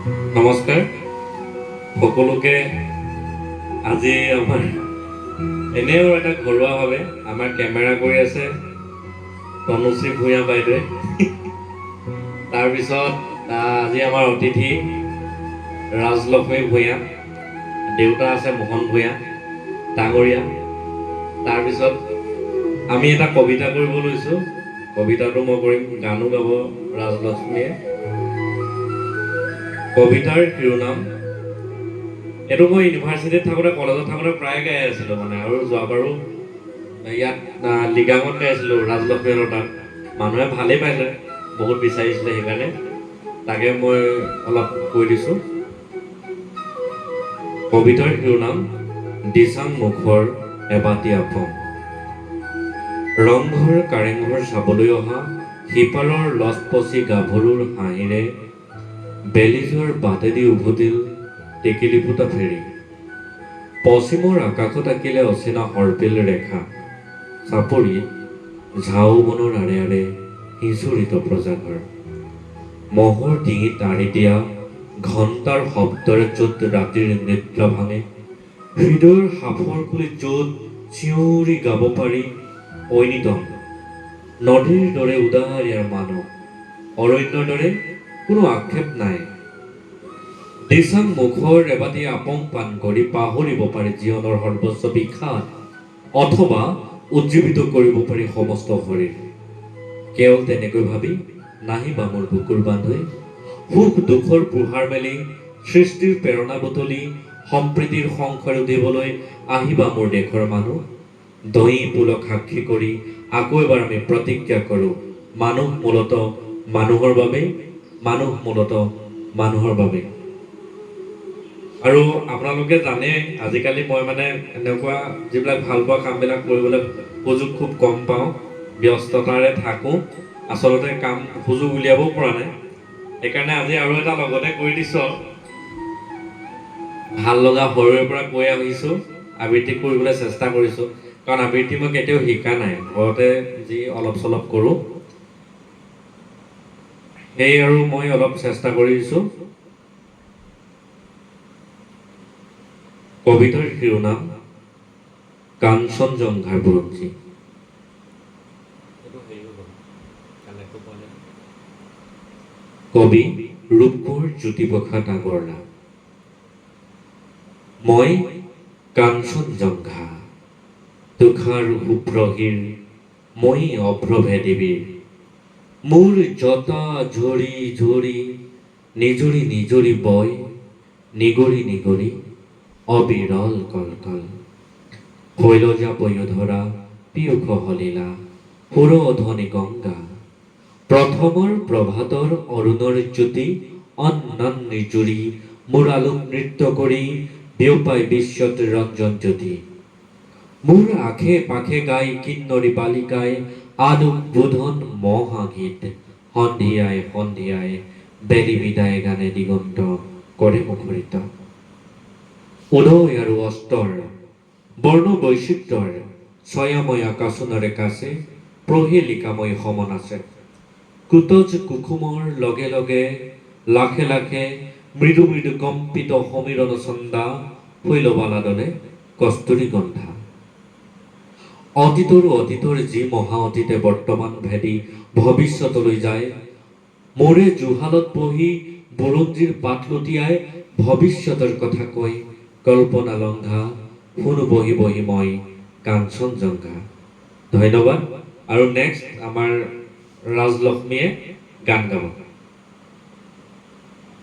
নমস্কাৰ সকলোকে। আজি আমাৰ এনেও এটা ঘৰুৱাভাৱে আমাৰ কেমেৰা কৰি আছে তানুশ্ৰী ভূঞা বাইদেৱে। তাৰপিছত আজি আমাৰ অতিথি ৰাজলক্ষ্মী ভূঞা, দেউতা আছে মোহন ভূঞা ডাঙৰীয়া। তাৰপিছত আমি এটা কবিতা কৰিব লৈছোঁ। কবিতাটো মই কৰিম, গানো গাব ৰাজলক্ষ্মীয়ে। কবিতাৰ শিৰোনাম, এইটো মই ইউনিভাৰ্চিটিত থাকোঁতে কলেজত থাকোঁতে প্ৰায় গাই আছিলোঁ আৰু যোৱাবাৰো ইয়াত লিগাঙত গাইছিলোঁ ৰাজলক্ষ্মীহঁতৰ তাত। মানুহে ভালেই পাইছে, বহুত বিচাৰিছিলে, সেইকাৰণে তাকে মই অলপ কৈ দিছোঁ। কবিতাৰ শিৰোনাম দিচাং মুখৰ এবাটি আপং। ৰংঘৰ কাৰেংঘৰ চাবলৈ অহা সিপাৰৰ লচপচি গাভৰুৰ হাঁহিৰে বেলিযোৰ বাটেদি উভতিল টেকেলি ফুটা ফেৰী। পশ্চিমৰ আকাশত আঁকিলে অচিনা সৰ্পিল ৰেখা। চাপৰিত ঝাওবনৰ আৰে আৰে সিঁচৰিত প্ৰজাঘৰ। মহৰ ডিঙিত আৰি দিয়া ঘণ্টাৰ শব্দৰে য'ত ৰাতিৰ নিদ্ৰা ভাঙে, হৃদয়ৰ সাফৰ খুলি য'ত চিঞৰি গাব পাৰি ঐনিতম। নদীৰ দৰে উদাৰ ইয়াৰ মানুহ, অৰণ্যৰ দৰে কোনো আক্ষেপ নাই। দিচাং মুখৰ এবাটি আপং পান কৰি পাহৰিব পাৰি জীৱনৰ সৰ্বোচ্চ বিষাদ, অথবা উজ্জীৱিত কৰিব পাৰি সমস্ত শৰীৰ। কেৱল তেনেকৈ ভাবি নাহিবা মোৰ বুকুৰ বান্ধৈ, সুখ দুখৰ পোহাৰ মেলি সৃষ্টিৰ প্ৰেৰণা বুটলি সম্প্ৰীতিৰ সংসাৰ উদিবলৈ আহিবা মোৰ দেশৰ মানুহ। দহি পুলক সাক্ষী কৰি আকৌ এবাৰ আমি প্ৰতিজ্ঞা কৰোঁ, মানুহ মূলতঃ মানুহৰ বাবে, মানুহ মূলতঃ মানুহৰ বাবে। আৰু আপোনালোকে জানে আজিকালি মই এনেকুৱা যিবিলাক ভাল পোৱা কামবিলাক কৰিবলৈ সুযোগ খুব কম পাওঁ, ব্যস্ততাৰে থাকোঁ, আচলতে সুযোগ উলিয়াবও পৰা নাই। সেইকাৰণে আজি আৰু এটা লগতে কৰি দিছোঁ। ভাল লগা সৰুৰে পৰা কৈ আহিছোঁ, আবৃত্তি কৰিবলৈ চেষ্টা কৰিছোঁ। কাৰণ আবৃত্তি মই কেতিয়াও শিকা নাই, ঘৰতে যি অলপ চলপ কৰোঁ সেই আৰু মই অলপ চেষ্টা কৰিছোঁ। কবিতাৰ শিৰোনাম কাঞ্চনজংঘাৰ বুৰঞ্জী। কবি ৰূপকোঁৱৰ জ্যোতিপ্ৰসাদ আগৰৱালা। মই কাঞ্চনজংঘা, তুষাৰ শুভ্ৰহীৰ, মই অভ্ৰভেদীবীৰ। মোৰ জটা ঝৰি ঝৰি নিজৰি নিজৰি বয়, নিগৰি নিগৰি অবিৰল কলকল। শৈলজা পয়োধৰা পীয়ুষ সলিলা, সুৰধনী গংগা। প্ৰথমৰ প্ৰভাতৰ অৰুণৰ জ্যোতি অন্নান নিজুৰি, মোৰ আলোক নৃত্য কৰি বিয়পাই বিশ্বত ৰঞ্জন জ্যোতি। মোৰ আশে পাশে গাই কিন্নৰী বালিকাই আলোক বোধন মহাগীত। সন্ধিয়াই সন্ধিয়াই বেলি বিদায় গানে দিগন্ত কৰে মুখৰিত। উদয় আৰু অস্তৰ বৰ্ণ বৈচিত্ৰৰ ছয়াময় আকাশনৰে কাছে প্ৰহেলিকাময় সমান আছে। কুটজ কুসুমৰ লগে লগে লাখে লাখে মৃদু মৃদু কম্পিত সমীৰণ চন্দা শৈলবালা দলে কস্তুৰী গন্ধা। অতীতৰো অতীতৰ যি মহা অতীতে বৰ্তমান ভেদি ভৱিষ্যতলৈ যায়, মোৰে জুহালত বহি বুৰঞ্জীৰ পাত লুটিয়াই ভৱিষ্যতৰ কথা কৈ কল্পনা লংঘা শুনো বহি বহি মই কাঞ্চনজংঘা। ধন্যবাদ। আৰু নেক্সট আমাৰ ৰাজলক্ষ্মীয়ে গান গাব।